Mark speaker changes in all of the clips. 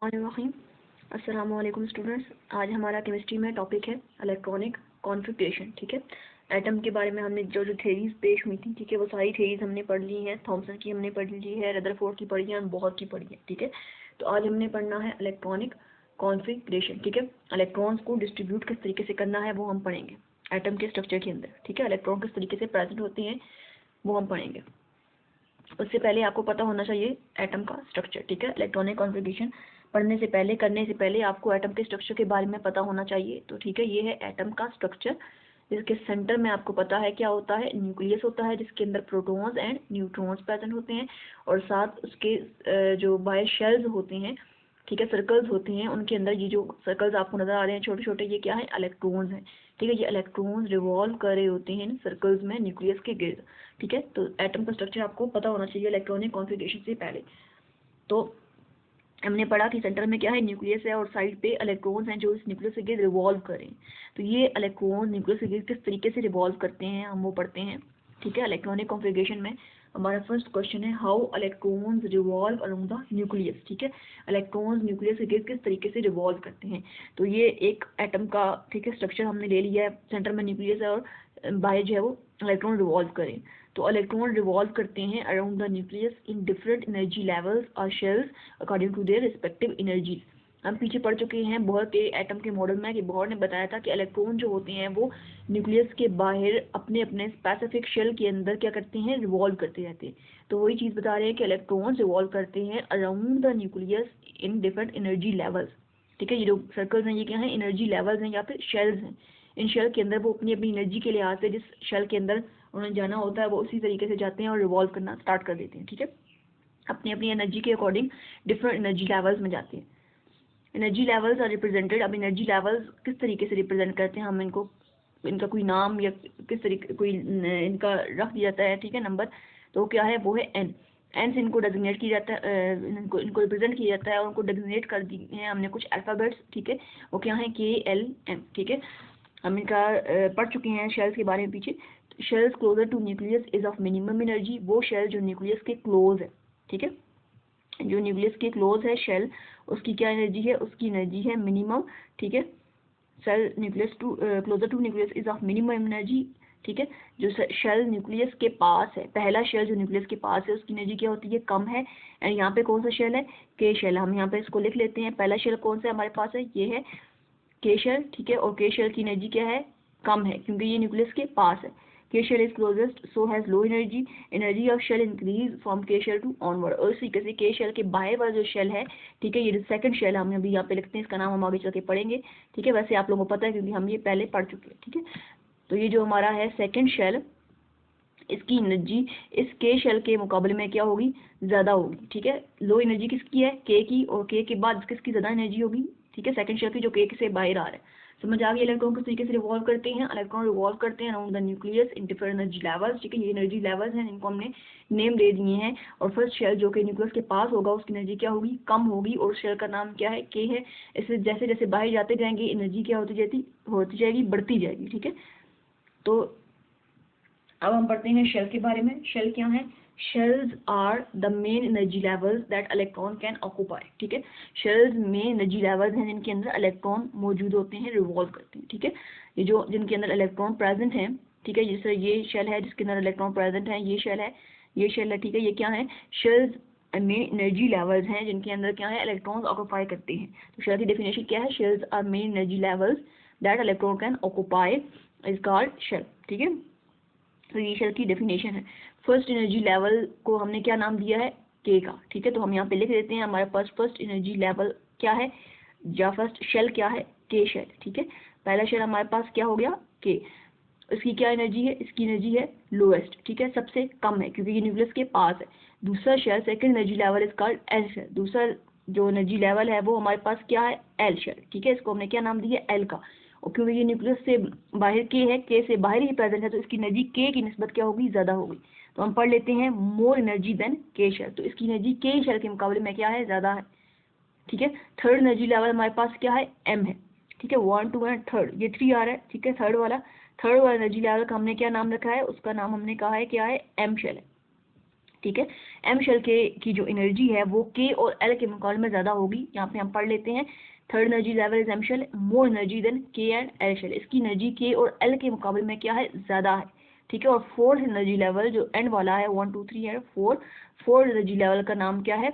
Speaker 1: बिस्मिल्लाहिर्रहमानिर्रहीम। अस्सलाम वालेकुम स्टूडेंट्स। आज हमारा केमिस्ट्री में टॉपिक है इलेक्ट्रॉनिक कॉन्फ़िगरेशन। ठीक है, एटम के बारे में हमने जो जो थेरीज पेश हुई थी, ठीक है, वो सारी थेरीज हमने पढ़ ली हैं। थॉमसन की हमने पढ़ ली है, रदरफोर्ड की पढ़ी है, बहुत की पढ़ी है। ठीक है, तो आज हमने पढ़ना है इलेक्ट्रॉनिक कॉन्फ़िगरेशन। ठीक है, इलेक्ट्रॉन्स को डिस्ट्रीब्यूट किस तरीके से करना है वो हम पढ़ेंगे एटम के स्ट्रक्चर के अंदर। ठीक है, इलेक्ट्रॉन किस तरीके से प्रेजेंट होते हैं वो हम पढ़ेंगे। उससे पहले आपको पता होना चाहिए एटम का स्ट्रक्चर। ठीक है, इलेक्ट्रॉनिक कॉन्फ़िगरेशन पढ़ने से पहले, करने से पहले आपको एटम के स्ट्रक्चर के बारे में पता होना चाहिए। तो ठीक है, ये है एटम का स्ट्रक्चर, जिसके सेंटर में आपको पता है क्या होता है, न्यूक्लियस होता है, जिसके अंदर प्रोटॉन्स एंड न्यूट्रॉन्स प्रेजेंट होते हैं, और साथ उसके जो बाहर शेल्स होते हैं, ठीक है, सर्कल्स होते हैं, उनके अंदर ये जो सर्कल्स आपको नजर आ रहे हैं छोटे छोटे, ये क्या है, इलेक्ट्रॉन्स हैं। ठीक है, ये इलेक्ट्रॉन्स रिवॉल्व कर रहे होते हैं सर्कल्स में न्यूक्लियस के गिर्द। ठीक है, तो एटम का स्ट्रक्चर आपको पता होना चाहिए इलेक्ट्रॉनिक कॉन्फ़िगरेशन से पहले। तो हमने पढ़ा कि सेंटर में क्या है, न्यूक्लियस है, और साइड पे इलेक्ट्रॉन्स हैं जो इस न्यूक्लियस के गिर्द रिवॉल्व करें। तो ये इलेक्ट्रॉन न्यूक्लियस के गिर्द किस तरीके से रिवॉल्व करते हैं हम वो पढ़ते हैं। ठीक है, इलेक्ट्रॉनिक कॉन्फ़िगरेशन में हमारा फर्स्ट क्वेश्चन है, how electrons revolve around the nucleus. ठीक है, इलेक्ट्रॉन्स न्यूक्लियस के गिर्द किस तरीके से रिवॉल्व करते हैं। तो ये एक एटम का, ठीक है, स्ट्रक्चर हमने ले लिया है। सेंटर में न्यूक्लियस है और बाहर जो है वो इलेक्ट्रॉन रिवॉल्व करें। तो इलेक्ट्रॉन रिवॉल्व करते हैं around the nucleus in different energy levels और shells according to their respective energies. हम पीछे पढ़ चुके हैं बोहर के एटम के मॉडल में कि बोहर ने बताया था कि इलेक्ट्रॉन जो होते हैं वो न्यूक्लियस के बाहर अपने अपने स्पेसिफिक शेल के अंदर क्या करते हैं, रिवॉल्व करते रहते हैं। तो वही चीज़ बता रहे हैं कि इलेक्ट्रॉन रिवॉल्व करते हैं around the nucleus in different energy levels. ठीक है, ये जो सर्कल्स हैं ये क्या है, एनर्जी लेवल्स हैं या फिर शेल्स हैं। इन शेल के अंदर वो अपनी अपनी एनर्जी के लिहाज से जिस शेल के अंदर उन्हें जाना होता है वो उसी तरीके से जाते हैं और रिवॉल्व करना स्टार्ट कर देते हैं। ठीक है, अपनी अपनी एनर्जी के अकॉर्डिंग डिफरेंट एनर्जी लेवल्स में जाते हैं। Energy levels are represented. अब एनर्जी लेवल्स किस तरीके से रिप्रेजेंट करते हैं, हम इनको, इनका कोई नाम या किस तरीके कोई इनका रख दिया जाता है। ठीक है, नंबर, तो क्या है वो है एन। एन से इनको डेजिग्नेट किया जाता है, इनको रिप्रेजेंट किया जाता है और उनको डेजिग्नेट कर दिए हैं हमने कुछ अल्फ़ाबेट्स। ठीक है, वो क्या है, के एल एम। ठीक है, हम इनका पढ़ चुके हैं शेल्स के बारे में पीछे। Shells closer to nucleus is of minimum energy. वो शेल जो न्यूक्लियस के क्लोज है, ठीक है, जो न्यूक्लियस के क्लोज है शेल, उसकी क्या एनर्जी है, उसकी एनर्जी है मिनिमम। ठीक है, shell nucleus to closer to nucleus is of minimum energy. ठीक है, जो शेल न्यूक्लियस के पास है, पहला शेल जो न्यूक्लियस के पास है उसकी एनर्जी क्या होती है, कम है। एंड यहाँ पे कौन सा शेल है, के शेल। हम यहाँ पे इसको लिख लेते हैं, पहला शेल कौन सा हमारे पास है, ये है के शेल। ठीक है, और के शेल की एनर्जी क्या है, कम है, क्योंकि ये न्यूक्लियस के पास है। K shell is closest so has low energy. Energy of shell increase from K shell to onward. और इसी तरीके से के शेल के बाहर वाला जो शेल है, ठीक है, ये सेकंड शेल हम अभी यहाँ पे लिखते हैं, इसका नाम हम आगे चल के पढ़ेंगे। ठीक है, वैसे आप लोगों को पता है क्योंकि हम ये पहले पढ़ चुके हैं। ठीक है, तो ये जो हमारा है सेकंड शेल, इसकी एनर्जी इस के शेल के मुकाबले में क्या होगी, ज़्यादा होगी। ठीक है, लो एनर्जी किसकी है, के की, और के के बाद किसकी ज़्यादा एनर्जी होगी, ठीक है, सेकंड शेल की जो के से बाहर आ रहा है। समझ आ गई। इलेक्ट्रॉन किस तरीके से रिवॉल्व करते हैं, इलेक्ट्रॉन रिवॉल्व करते हैं around the nucleus in different energy levels. ठीक है, ये एनर्जी लेवल्स हैं जिनको हमने नेम दे दिए हैं। और फर्स्ट शेल जो कि न्यूक्लियस के पास होगा उसकी एनर्जी क्या होगी, कम होगी, और शेल का नाम क्या है, के है। इससे जैसे जैसे बाहर जाते जाएंगे एनर्जी क्या होती जाएगी, बढ़ती जाएगी। ठीक है, तो अब हम पढ़ते हैं शेल के बारे में। शेल क्या है, shells are the main energy levels that electron can occupy. ठीक है, शेल्स में एनर्जी लेवल्स हैं जिनके अंदर इलेक्ट्रॉन मौजूद होते हैं, रिवॉल्व करते हैं। ठीक है, ये जो जिनके अंदर इलेक्ट्रॉन प्रेजेंट हैं, ठीक है, जैसे ये शेल है जिसके अंदर इलेक्ट्रॉन प्रेजेंट है, ये शेल है, ये शेल है। ठीक है, ये क्या है, शेल्स मेन एनर्जी लेवल्स हैं जिनके अंदर क्या है, इलेक्ट्रॉन्स ऑक्यूपाई करते हैं। तो शेल की डेफिनेशन क्या है, shells are main energy levels that electron can occupy is called shell. ठीक है, तो ये शेल की डेफिनेशन है। फर्स्ट एनर्जी लेवल को हमने क्या नाम दिया है, के का। ठीक है, तो हम यहाँ पे लिख देते हैं, हमारे पास फर्स्ट एनर्जी लेवल क्या है, या फर्स्ट शेल क्या है, के शेल। ठीक है, पहला शेल हमारे पास क्या हो गया, के। इसकी क्या एनर्जी है, इसकी एनर्जी है लोएस्ट। ठीक है, सबसे कम है क्योंकि ये न्यूक्लियस के पास है। दूसरा shell, second energy level is called L shell. दूसरा जो एनर्जी लेवल है वो हमारे पास क्या है, एल शेल। ठीक है, इसको हमने क्या नाम दिया, एल का। और क्योंकि ये न्यूक्लियस से बाहर के है, के से बाहर ही प्रेजेंट है, तो इसकी एनर्जी के की निस्बत क्या होगी, ज़्यादा होगी। तो हम पढ़ लेते हैं मोर एनर्जी देन के शेल। तो इसकी एनर्जी के शेल के मुकाबले में क्या है, ज़्यादा है। ठीक है, थर्ड एनर्जी लेवल हमारे पास क्या है, एम है। ठीक है, 1 2 एंड थर्ड, ये 3 आ रहा है। ठीक है, थर्ड वाला एनर्जी लेवल का हमने क्या नाम रखा है, उसका नाम हमने कहा है क्या है, एम शेल है। ठीक है। एम शेल के की जो एनर्जी है वो के और एल के मुकाबले में ज़्यादा होगी। यहाँ पे हम पढ़ लेते हैं, third energy level is M shell more energy than K and L shell. इसकी एनर्जी के और एल के मुकाबले में क्या है, ज़्यादा है। ठीक है। और फोर्थ एनर्जी लेवल जो एंड वाला है 1 2 3 है, फोर्थ एनर्जी लेवल का नाम क्या है,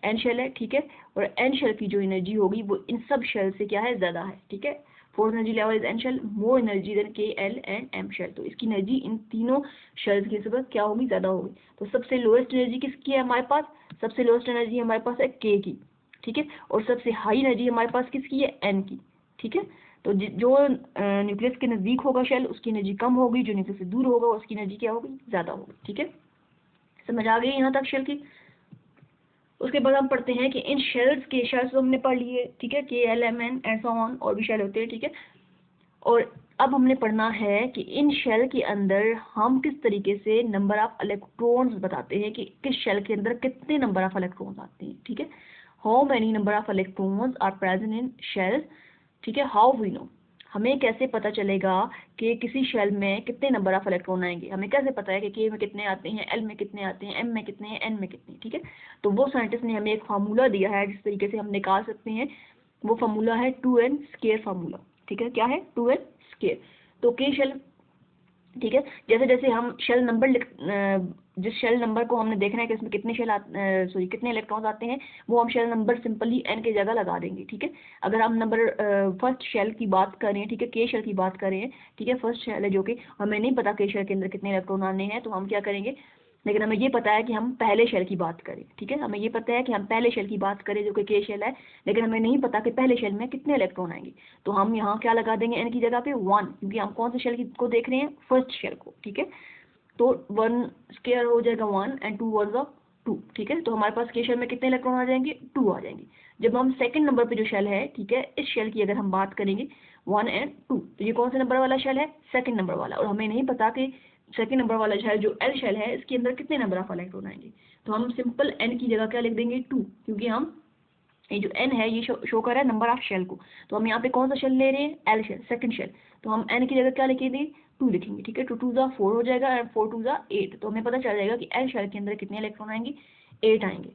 Speaker 1: एन शेल है। ठीक है। और एन शेल की जो एनर्जी होगी वो इन सब शेल से क्या है, ज़्यादा है। ठीक है। Fourth energy level is N shell more energy than K L and M shell. तो इसकी एनर्जी इन तीनों शेल्स की सब क्या होगी, ज़्यादा होगी। तो सबसे लोएस्ट एनर्जी किसकी है हमारे पास, सबसे लोएस्ट एनर्जी हमारे पास है के की। ठीक है। और सबसे हाई एनर्जी हमारे पास किसकी है, एन की। ठीक है। तो जो न्यूक्लियस के नज़दीक होगा शेल उसकी एनर्जी कम होगी, जो न्यूक्लियस से दूर होगा उसकी एनर्जी क्या होगी, ज़्यादा होगी। ठीक है। समझ आ गई यहाँ तक शेल की। उसके बाद हम पढ़ते हैं कि इन शेल्स तो हमने पढ़ लिए। ठीक है। K L M N and so on, और भी शेल होते हैं। ठीक है। और अब हमने पढ़ना है कि इन शेल के अंदर हम किस तरीके से नंबर ऑफ इलेक्ट्रॉन्स बताते हैं कि किस शेल के अंदर कितने नंबर ऑफ इलेक्ट्रॉन्स आते हैं। ठीक है। How many number of electrons are present in shell. ठीक है। हाउ वी नो, हमें कैसे पता चलेगा कि किसी शेल में कितने नंबर ऑफ इलेक्ट्रॉन आएंगे। हमें कैसे पता है कि के में कितने आते हैं, एल में कितने आते हैं, एम में कितने हैं, एन में कितने। ठीक है। तो वो साइंटिस्ट ने हमें एक फार्मूला दिया है जिस तरीके से हम निकाल सकते हैं। वो फार्मूला है 2n स्क्वायर फार्मूला। ठीक है। क्या है, 2n स्क्वायर। तो के शेल, ठीक है, जैसे जैसे हम शेल नंबर जिस शेल नंबर को हमने देखना है कि इसमें कितने कितने इलेक्ट्रॉन्स आते हैं, वो हम शेल नंबर सिंपली एन की जगह लगा देंगे। ठीक है। अगर हम नंबर फर्स्ट शेल की बात करें, ठीक है, के शेल की बात करें, ठीक है, फर्स्ट शेल है जो कि हमें नहीं पता के शेल के अंदर कितने इलेक्ट्रॉन आने हैं, तो हम क्या करेंगे, लेकिन हमें ये पता है कि हम पहले शेल की बात करें। ठीक है। हमें ये पता है कि हम पहले शेल की बात करें जो कि के शेल है, लेकिन हमें नहीं पता कि पहले शेल में कितने इलेक्ट्रॉन आएंगे। तो हम यहाँ क्या लगा देंगे एन की जगह पे 1, क्योंकि हम कौन से शेल को देख रहे हैं, फर्स्ट शेल को। ठीक है। तो 1 स्क्वायर हो जाएगा 1 एंड 2 वर्स ऑफ 2। ठीक है। तो हमारे पास के शेल में कितने इलेक्ट्रॉन आ जाएंगे, 2 आ जाएंगे। जब हम सेकंड नंबर पे जो शेल है, ठीक है, इस शेल की अगर हम बात करेंगे 1 एंड 2, तो ये कौन सा नंबर वाला शेल है, सेकंड नंबर वाला। और हमें नहीं पता कि सेकंड नंबर वाला शेल जो एल शेल है इसके अंदर कितने नंबर ऑफ इलेक्ट्रॉन आएंगे। तो हम सिंपल एन की जगह क्या लिख देंगे, 2, क्योंकि हम ये जो एन है ये शो कर रहा है नंबर ऑफ शेल को। तो हम यहाँ पे कौन सा शेल ले रहे हैं, एल शेल, सेकंड शेल। तो हम एन की जगह क्या लिखेंगे, 2 लिखेंगे। ठीक है। 2 2 ज़ा 4 हो जाएगा एंड 4 2 ज़ा 8। तो हमें पता चल जाएगा कि एल शेल के अंदर कितने इलेक्ट्रॉन आएंगे, 8 आएंगे।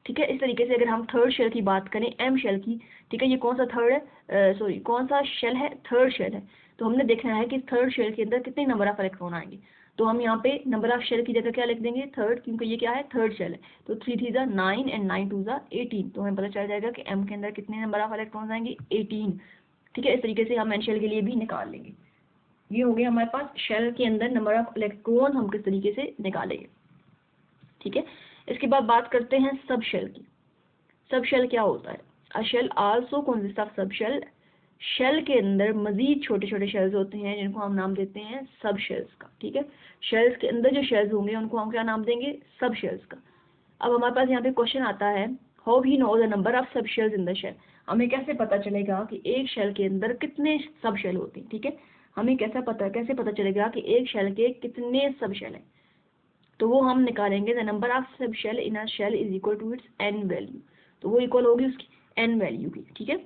Speaker 1: ठीक है। इस तरीके से अगर हम थर्ड शेल की बात करें, एम शेल की, ठीक है, ये कौन सा थर्ड है, कौन सा शेल है, थर्ड शेल है। तो हमने देखना है कि थर्ड शेल के अंदर कितने नंबर ऑफ इलेक्ट्रॉन आएंगे। तो हम यहाँ पे नंबर ऑफ शेल की जगह क्या लिख देंगे, थर्ड, क्योंकि ये क्या है, थर्ड शेल है। तो 3 3 ज़ा 9 एंड 9 2 ज़ा 18। तो हमें पता चल जाएगा कि एम के अंदर कितने नंबर ऑफ इलेक्ट्रॉन्स आएंगे, 18। ठीक है। इस तरीके से हम एन शेल के लिए भी निकाल लेंगे। ये हो गया हमारे पास शेल के अंदर नंबर ऑफ इलेक्ट्रॉन हम किस तरीके से निकालेंगे। ठीक है। इसके बाद बात करते हैं सब शेल की। सब शेल क्या होता है, a shell also consist of sub shell. Shell के अंदर मजीद छोटे छोटे शेल्स होते हैं जिनको हम नाम देते हैं सब शेल्स का। ठीक है। शेल्स के अंदर जो शेल्स होंगे उनको हम क्या नाम देंगे, सब शेल्स का। अब हमारे पास यहाँ पे क्वेश्चन आता है, how we know the number of sub shells in the shell. हमें कैसे पता चलेगा कि एक शेल के अंदर कितने सब शेल होते हैं। ठीक है। हमें कैसे पता चलेगा कि एक शेल के कितने सब शेल हैं। तो वो हम निकालेंगे, the number of sub shell in a shell is equal to its n value. तो वो इक्वल होगी उसकी एन वैल्यू की। ठीक है।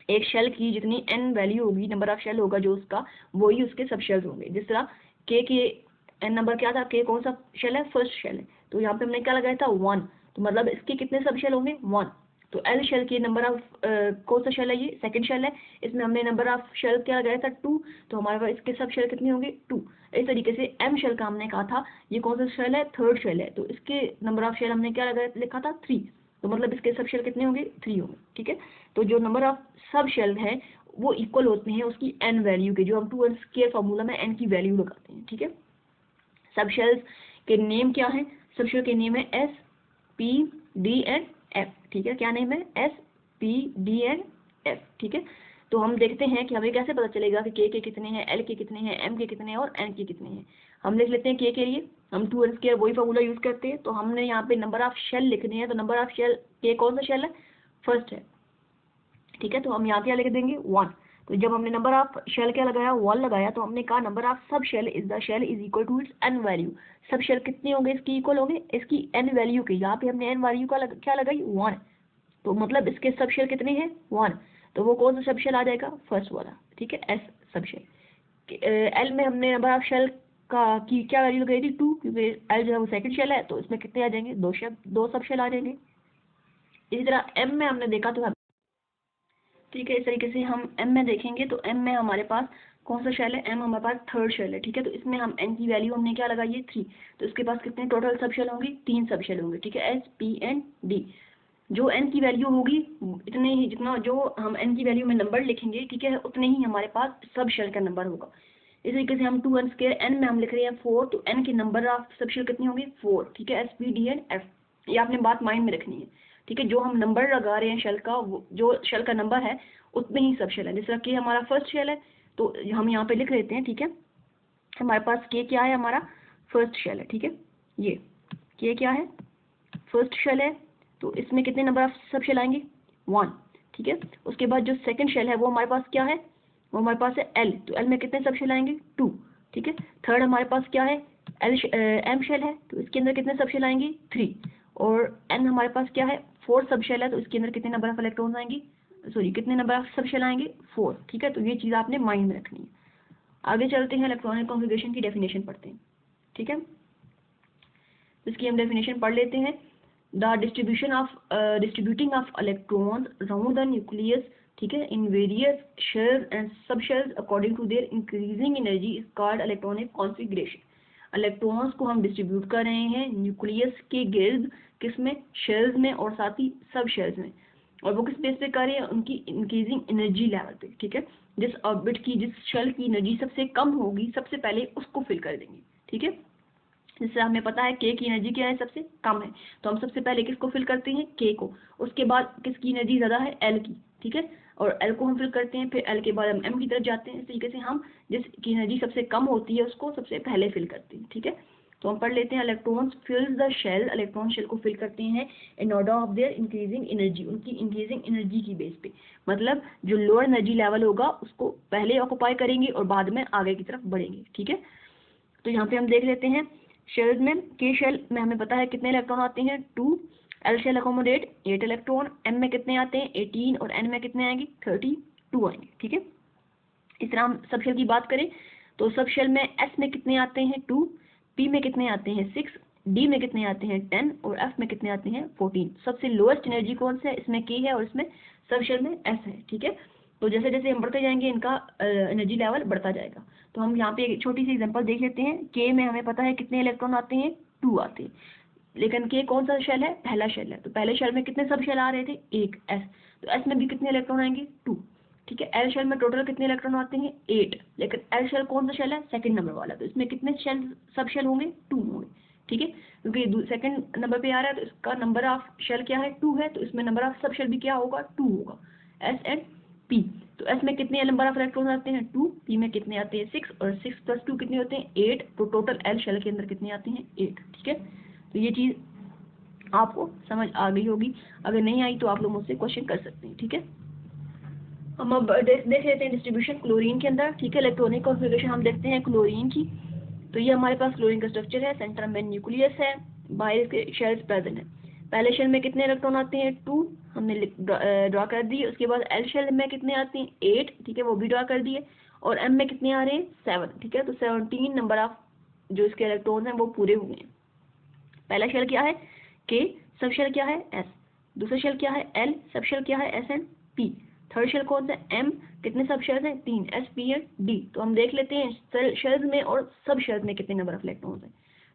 Speaker 1: एक शेल की जितनी एन वैल्यू होगी, नंबर ऑफ शेल होगा जो उसका, वही उसके सब शेल्स होंगे। जिस तरह के एन नंबर क्या था, के कौन सा शेल है, फर्स्ट शेल है। तो यहाँ पे हमने क्या लगाया था, 1। तो मतलब इसके कितने सब शेल होंगे, 1। तो एल शेल के नंबर ऑफ कौन सा शेल है, ये सेकंड शेल है, इसमें हमने नंबर ऑफ शेल क्या लगाया था, 2। तो हमारे पास इसके सब शेल कितने होंगे, 2। इस तरीके से एम शेल का हमने कहा था ये कौन सा शेल है, थर्ड शेल है, तो इसके नंबर ऑफ शेल हमने क्या लगाया, लिखा था 3। तो मतलब इसके सब शेल कितने होंगे, 3 होंगे। ठीक है। तो जो नंबर ऑफ सब शेल हैं वो इक्वल होते हैं उसकी एन वैल्यू के, जो हम 2n स्क्वायर फार्मूला में एन की वैल्यू लगाते हैं। ठीक है। सब शेल्स के नेम क्या है, सब शेल के नेम है s, p, D and F. ठीक है। क्या नेम है, s, p, D and F. ठीक है। तो हम देखते हैं कि हमें कैसे पता चलेगा कि के कितने हैं, एल के कितने हैं, एम के कितने हैं और एन के कितने हैं। हम लिख लेते हैं के लिए हम 2n स्क्वायर वही फार्मूला यूज करते हैं। तो हमने यहाँ पे नंबर ऑफ शेल लिखने हैं, तो नंबर ऑफ शेल के कौन सा शेल है, फर्स्ट है। ठीक है। तो हम यहाँ क्या लिख देंगे, 1। तो जब हमने नंबर ऑफ शेल क्या लगाया, 1 लगाया, तो हमने कहा number of sub shell is the shell is equal to its n value. Sub shell कितने होंगे, इसकी इक्वल होंगे इसकी एन वैल्यू के। यहाँ पे हमने एन वैल्यू का क्या लगाई, 1। तो मतलब इसके सब शेल कितने हैं, 1। तो वो कौन सा सब शेल आ जाएगा, फर्स्ट वाला। ठीक है। एस सब शेल। एल में हमने नंबर ऑफ शेल का की क्या वैल्यू लगाई थी 2, क्योंकि एल जो है वो सेकंड शेल है, तो इसमें कितने आ जाएंगे, दो सब शेल आ जाएंगे। इसी तरह एम में हमने देखा तो ठीक है, इस तरीके से हम एम में देखेंगे तो एम में हमारे पास कौन सा शेल है, एम हमारे पास थर्ड शेल है, ठीक है। तो इसमें हम एन की वैल्यू हमने क्या लगाई है 3, तो इसके पास कितने टोटल सब शेल होंगे, 3 सब शेल होंगे, ठीक है, एस पी एन डी। जो एन की वैल्यू होगी इतने ही, जितना जो हम एन की वैल्यू में नंबर लिखेंगे, ठीक है, उतने ही हमारे पास सब शेल का नंबर होगा। इस तरीके से हम 2n स्क्वायर एन में हम लिख रहे हैं 4, तो एन के नंबर ऑफ सब शेल कितने होंगे 4, ठीक है, s p d n f. ये आपने बात माइंड में रखनी है, ठीक है। जो हम नंबर लगा रहे हैं शेल का, जो शेल का नंबर है उतने ही सब शेल है। जैसे कि हमारा फर्स्ट शेल है तो हम यहाँ पे लिख लेते हैं, ठीक है। हमारे पास के क्या है, हमारा फर्स्ट शेल है, ठीक है। ये के क्या है, फर्स्ट शेल है, तो इसमें कितने नंबर ऑफ सब शेल आएंगे 1, ठीक है। उसके बाद जो सेकंड शेल है वो हमारे पास क्या है, वो हमारे पास है एल, तो एल में कितने सब शेल आएंगे 2, ठीक है। थर्ड हमारे पास क्या है, एम शेल है, तो इसके अंदर कितने सब शेल आएंगे 3, और एन हमारे पास क्या है 4 सब शेल है, तो इसके अंदर कितने नंबर ऑफ इलेक्ट्रॉन्स आएंगे, सॉरी कितने नंबर ऑफ सब शेल आएंगे 4, ठीक है। तो ये चीज़ आपने माइंड में रखनी है। आगे चलते हैं, इलेक्ट्रॉनिक कॉन्फ़िगरेशन की डेफिनेशन पढ़ते हैं, ठीक है। इसकी हम डेफिनेशन पढ़ लेते हैं। The distributing of electrons around the nucleus, ठीक है, in various shells and sub shells according to their increasing energy is called electronic configuration. Electrons को हम डिस्ट्रीब्यूट कर रहे हैं न्यूक्लियस के गिर्द, किसमें, शेल्स में और साथ ही सब शेल्स में, और वो किस बेस पे कर रहे हैं, उनकी इंक्रीजिंग एनर्जी लेवल पे, ठीक है। जिस ऑर्बिट की, जिस शेल की एनर्जी सबसे कम होगी सबसे पहले उसको फिल कर देंगे, ठीक है। जैसे हमें पता है के की एनर्जी क्या है, सबसे कम है, तो हम सबसे पहले किसको फिल करते हैं, के को। उसके बाद किसकी एनर्जी ज़्यादा है, एल की, ठीक है, और एल को हम फिल करते हैं, फिर एल के बाद हम एम की तरफ जाते हैं। इस तरीके से हम जिसकी एनर्जी सबसे कम होती है उसको सबसे पहले फिल करते हैं, ठीक है। तो हम पढ़ लेते हैं, electrons fills the shell, electron shell को फिल करते हैं in order of their increasing energy, उनकी इंक्रीजिंग एनर्जी की बेस पे, मतलब जो लोअर एनर्जी लेवल होगा उसको पहले ऑक्युपाई करेंगे और बाद में आगे की तरफ बढ़ेंगे, ठीक है। तो यहाँ पे हम देख लेते हैं शेल्स में, के शेल में हमें पता है कितने इलेक्ट्रॉन आते हैं 2, L shell accommodate 8 electron, M में कितने आते हैं 18, और एन में कितने आएंगे 32 आएंगे, ठीक है। इस तरह हम सब शेल की बात करें तो सब शेल में एस में कितने आते हैं 2, पी में कितने आते हैं 6, डी में कितने आते हैं 10, और एफ में कितने आते हैं 14। सबसे लोएस्ट एनर्जी कौन सा है, इसमें के है और इसमें सब शेल में एस है, ठीक है। तो जैसे जैसे हम बढ़ते जाएंगे इनका एनर्जी लेवल बढ़ता जाएगा। तो हम यहाँ पे एक छोटी सी एग्जांपल देख लेते हैं। के में हमें पता है कितने इलेक्ट्रॉन आते हैं 2 आते हैं, लेकिन के कौन सा शेल है, पहला शेल है, तो पहले शेल में कितने सब शेल आ रहे थे, एक एस, तो एस में भी कितने इलेक्ट्रॉन आएंगे 2, ठीक है। एल शेल में टोटल कितने इलेक्ट्रॉन आते हैं 8, लेकिन एल शेल कौन सा शेल है, सेकंड नंबर वाला, तो इसमें कितने शेल सब शेल होंगे 2 होंगे, ठीक है, क्योंकि सेकंड नंबर पे आ रहा है तो इसका नंबर ऑफ शेल क्या है 2 है, तो इसमें नंबर ऑफ सब शेल भी क्या होगा 2 होगा, एस एंड पी। तो एस में कितने नंबर ऑफ इलेक्ट्रॉन आते हैं 2, पी में कितने आते हैं 6, और 6 प्लस 2 कितने होते हैं 8, तो टोटल एल शेल के अंदर कितने आते हैं 8, ठीक है। तो ये चीज़ आपको समझ आ गई होगी, अगर नहीं आई तो आप लोग मुझसे क्वेश्चन कर सकते हैं, ठीक है। हम अब देख लेते हैं डिस्ट्रीब्यूशन क्लोरीन के अंदर, ठीक है। इलेक्ट्रॉनिक कॉन्फ़िगरेशन हम देखते हैं क्लोरीन की। तो ये हमारे पास क्लोरीन का स्ट्रक्चर है, सेंटर में न्यूक्लियस है, बाहर इसके शेल्स प्रेजेंट है। पहले शेल में कितने इलेक्ट्रॉन आते हैं 2, हमने ड्रा कर दिए। उसके बाद एल शेल में कितने आते हैं 8, ठीक है, वो भी ड्रा कर दिए, और एम में कितने आ रहे हैं 7, ठीक है। तो 17 नंबर ऑफ जो इसके इलेक्ट्रॉन हैं वो पूरे हुए हैं। पहला शेल क्या है के, सब शेल क्या है एस, दूसरा शेल क्या है एल, सब शेल क्या है s and p, third shell कौन सा एम, कितने सब शेल्स हैं 3, एस पी एंड डी। तो हम देख लेते हैं शेल्स में और सब शेल्स में कितने नंबर ऑफ इलेक्ट्रॉन्स हैं,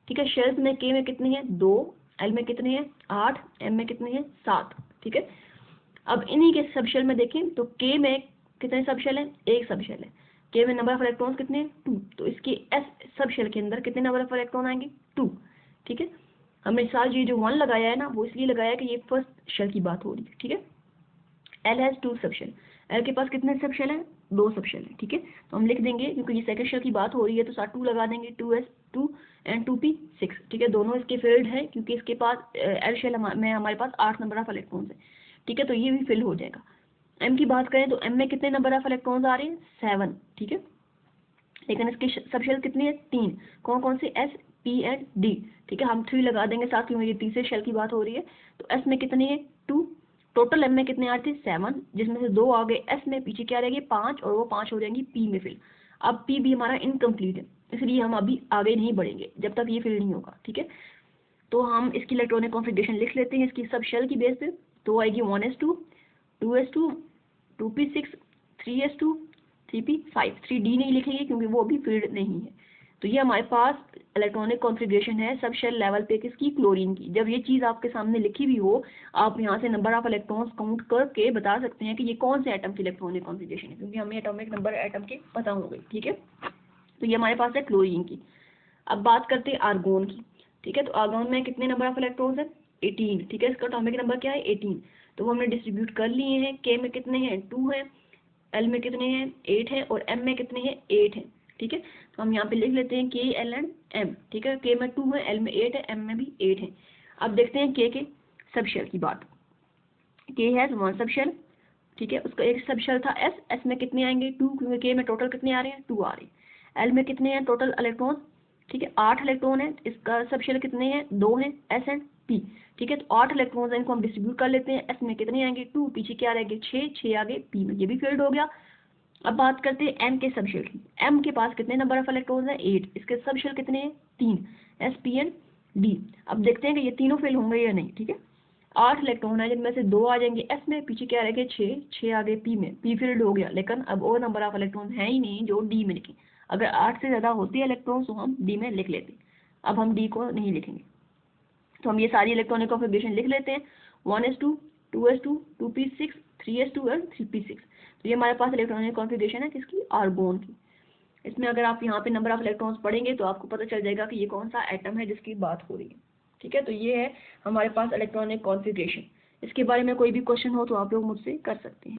Speaker 1: ठीक है। शेल्स में के में कितने हैं 2, एल में कितने हैं 8, एम में कितने हैं 7, ठीक है। अब इन्हीं के सब शेल में देखें तो के में कितने सब शेल हैं, एक सब शेल है, के में नंबर ऑफ इलेक्ट्रॉन्स कितने हैं 2, तो इसके एस सब शेल के अंदर कितने नंबर ऑफ इलेक्ट्रॉन आएंगे 2, ठीक है। हमने साथ ये जो 1 लगाया है ना वो इसलिए लगाया कि ये फर्स्ट शेल की बात हो रही है, ठीक है। एल हैज़ 2 सब शेल, एल के पास कितने सब शेल हैं 2 सब शेल हैं, ठीक है। तो हम लिख देंगे क्योंकि ये सेकंड शेल की बात हो रही है तो साथ 2 लगा देंगे, 2s 2 एंड 2p 6, ठीक है। दोनों इसके फिल्ड है क्योंकि इसके पास एल शेल में हमारे पास 8 नंबर ऑफ इलेक्ट्रॉन्स है, ठीक है, तो ये भी फिल हो जाएगा। एम की बात करें तो एम में कितने नंबर ऑफ इलेक्ट्रॉन्स आ रहे हैं 7, ठीक है, लेकिन इसके सब शेल कितने हैं 3, कौन कौन से एस पी एंड डी, ठीक है। हम 3 लगा देंगे साथ, क्योंकि ये तीसरे शेल की बात हो रही है। तो एस में कितने हैं 2, टोटल एम में कितने आ रहे थे 7, जिसमें से 2 आ गए एस में, पीछे क्या रहेगी 5, और वो 5 हो जाएंगी पी में फिल। अब पी भी हमारा इनकम्प्लीट है, इसलिए हम अभी आगे नहीं बढ़ेंगे जब तक ये फिल नहीं होगा, ठीक है। तो हम इसकी इलेक्ट्रॉनिक कॉन्फ़िगरेशन लिख लेते हैं इसकी सब शेल की बेस पे। तो आएगी 1s2 2s2 2p6 3s2 3p5, 3d नहीं लिखेंगे क्योंकि वो अभी फील्ड नहीं है। तो ये हमारे पास इलेक्ट्रॉनिक कॉन्फ़िगरेशन है सब शेल लेवल पे किसकी, क्लोरीन की। जब ये चीज़ आपके सामने लिखी हुई हो, आप यहाँ से नंबर ऑफ इलेक्ट्रॉन्स काउंट करके बता सकते हैं कि ये कौन से एटम की इलेक्ट्रॉनिक कॉन्फ़िगरेशन है, क्योंकि हमें एटॉमिक नंबर एटम के पता हो गए, ठीक है। तो ये हमारे पास है क्लोरीन की। अब बात करते हैं आर्गोन की, ठीक है। तो आर्गोन में कितने नंबर ऑफ इलेक्ट्रॉन्स है, 18, ठीक है। इसका एटॉमिक नंबर क्या है, 18। तो वो हमने डिस्ट्रीब्यूट कर लिए हैं। के में कितने हैं, 2 हैं, एल में कितने हैं, 8 हैं, और एम में कितने हैं, 8 हैं, ठीक है। तो हम यहाँ पे लिख लेते हैं के, एल एंड एम, ठीक है। के में 2 है, एल में 8 है, एम में भी 8 है। अब देखते हैं के सब शेल की बात। के हैज़ 1 सब शेल, ठीक है। उसका एक सब शेल था एस, एस में कितने आएंगे 2, क्योंकि के में टोटल कितने आ रहे हैं, 2 आ रहे हैं। एल में कितने हैं टोटल इलेक्ट्रॉन, ठीक है, 8 इलेक्ट्रॉन है। इसका सब शेल कितने हैं, 2 हैं, एस एंड पी, ठीक है। तो 8 इलेक्ट्रॉन है, इनको हम डिस्ट्रीब्यूट कर लेते हैं। एस में कितने आएंगे 2, पीछे क्या रहेंगे 6 आगे पी में, ये भी फील्ड हो गया। अब बात करते हैं एम के सब शेल की। एम के पास कितने नंबर ऑफ इलेक्ट्रॉन है, 8। इसके सब शेल कितने हैं, 3, एस पी एंड डी। अब देखते हैं कि ये तीनों फेल होंगे या नहीं, ठीक है। 8 इलेक्ट्रॉन है, जिनमें से 2 आ जाएंगे एस में, पीछे क्या रहेंगे 6 आगे पी में, पी फील्ड हो गया। लेकिन अब और नंबर ऑफ इलेक्ट्रॉन है ही नहीं जो डी में लिखें। अगर 8 से ज़्यादा होती है इलेक्ट्रॉन तो हम डी में लिख लेते। अब हम डी को नहीं लिखेंगे, तो हम ये सारी इलेक्ट्रॉनिक कॉन्फ़िगरेशन लिख लेते हैं। 1s2 2s2 2p6 3s2 और 3p6। तो ये हमारे पास इलेक्ट्रॉनिक कॉन्फ़िगरेशन है किसकी, आर्गोन की। इसमें अगर आप यहाँ पे नंबर ऑफ इलेक्ट्रॉन्स पढ़ेंगे तो आपको पता चल जाएगा कि ये कौन सा एटम है जिसकी बात हो रही है, ठीक है। तो ये है हमारे पास इलेक्ट्रॉनिक कॉन्फ़िगरेशन। इसके बारे में कोई भी क्वेश्चन हो तो आप लोग मुझसे कर सकते हैं।